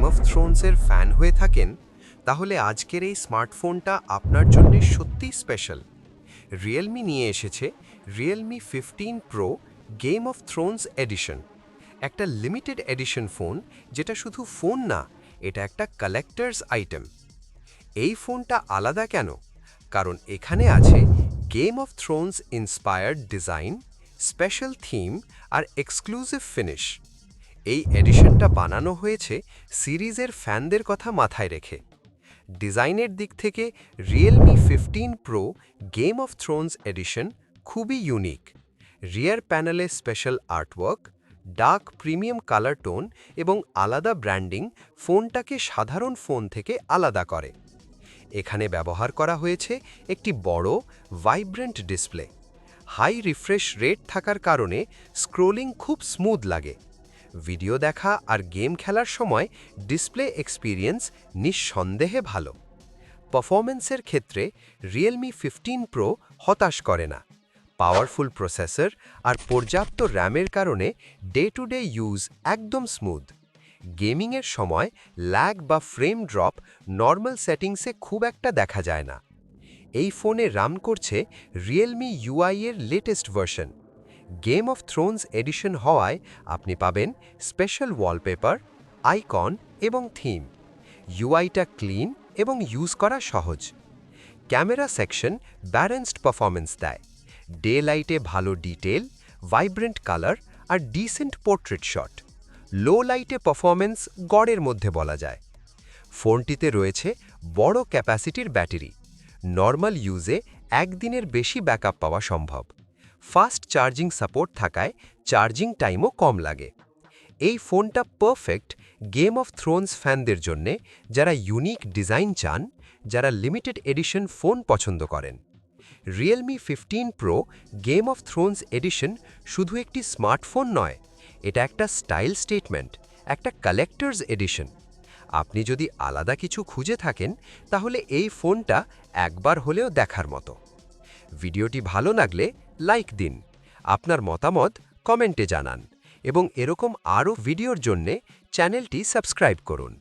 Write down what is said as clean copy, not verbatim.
Game of থ্রোনসের fan হয়ে থাকেন তাহলে আজকের এই স্মার্টফোনটা আপনার জন্য সত্যিই স্পেশাল। রিয়েলমি নিয়ে এসেছে Realme 15 Pro Game of Thrones edition, একটা লিমিটেড এডিশন ফোন যেটা শুধু ফোন না, এটা একটা কালেক্টরস আইটেম। এই ফোনটা আলাদা কেন? কারণ এখানে আছে Game of Thrones inspired design, special theme আর এক্সক্লুসিভ ফিনিশ। এই এডিশনটা বানানো হয়েছে সিরিজের ফ্যানদের কথা মাথায় রেখে। ডিজাইনের দিক থেকে Realme 15 Pro Game of Thrones edition খুবই ইউনিক। রিয়ার প্যানেলে special artwork, dark premium colour tone এবং আলাদা ব্র্যান্ডিং ফোনটাকে সাধারণ ফোন থেকে আলাদা করে। এখানে ব্যবহার করা হয়েছে একটি বড় vibrant display. High refresh rate থাকার কারণে স্ক্রোলিং খুব স্মুথ লাগে। ভিডিও দেখা আর গেম খেলার সময় ডিসপ্লে এক্সপিরিয়েন্স নিঃসন্দেহে ভালো। পারফরম্যান্সের ক্ষেত্রে রিয়েলমি 15 প্রো হতাশ করে না। পাওয়ারফুল প্রসেসর আর পর্যাপ্ত র্যামের কারণে ডে টু ডে ইউজ একদম স্মুথ। গেমিংয়ের সময় ল্যাগ বা ফ্রেম ড্রপ নর্মাল সেটিংসে খুব একটা দেখা যায় না। এই ফোনে রান করছে রিয়েলমি ইউআই এর latest version. Game of Thrones edition হওয়ায় আপনি পাবেন স্পেশাল ওয়ালপেপার, আইকন এবং থিম। ইউআইটা ক্লিন এবং ইউজ করা সহজ। ক্যামেরা সেকশন ব্যালেন্সড পারফরম্যান্স দেয়। ডে লাইটে ভালো ডিটেল, ভাইব্রেন্ট কালার আর ডিসেন্ট পোর্ট্রেট শট। লো লাইটে পারফরম্যান্স গড়ের মধ্যে বলা যায়। ফোনটিতে রয়েছে বড় ক্যাপাসিটির ব্যাটারি। নর্মাল ইউজে একদিনের বেশি ব্যাকআপ পাওয়া সম্ভব। ফাস্ট চার্জিং সাপোর্ট থাকায় চার্জিং টাইমও কম লাগে। এই ফোনটা পারফেক্ট গেম অফ থ্রোনস ফ্যানদের জন্যে, যারা ইউনিক ডিজাইন চান, যারা লিমিটেড এডিশন ফোন পছন্দ করেন। Realme 15 Pro Game of Thrones edition শুধু একটি স্মার্টফোন নয়, এটা একটা স্টাইল স্টেটমেন্ট, একটা কালেক্টরস এডিশন। আপনি যদি আলাদা কিছু খুঁজে থাকেন তাহলে এই ফোনটা একবার হলেও দেখার মতো। ভিডিওটি ভালো লাগলে লাইক দিন, আপনার মতামত কমেন্টে জানান এবং এরকম আরও ভিডিওর জন্যে চ্যানেলটি সাবস্ক্রাইব করুন।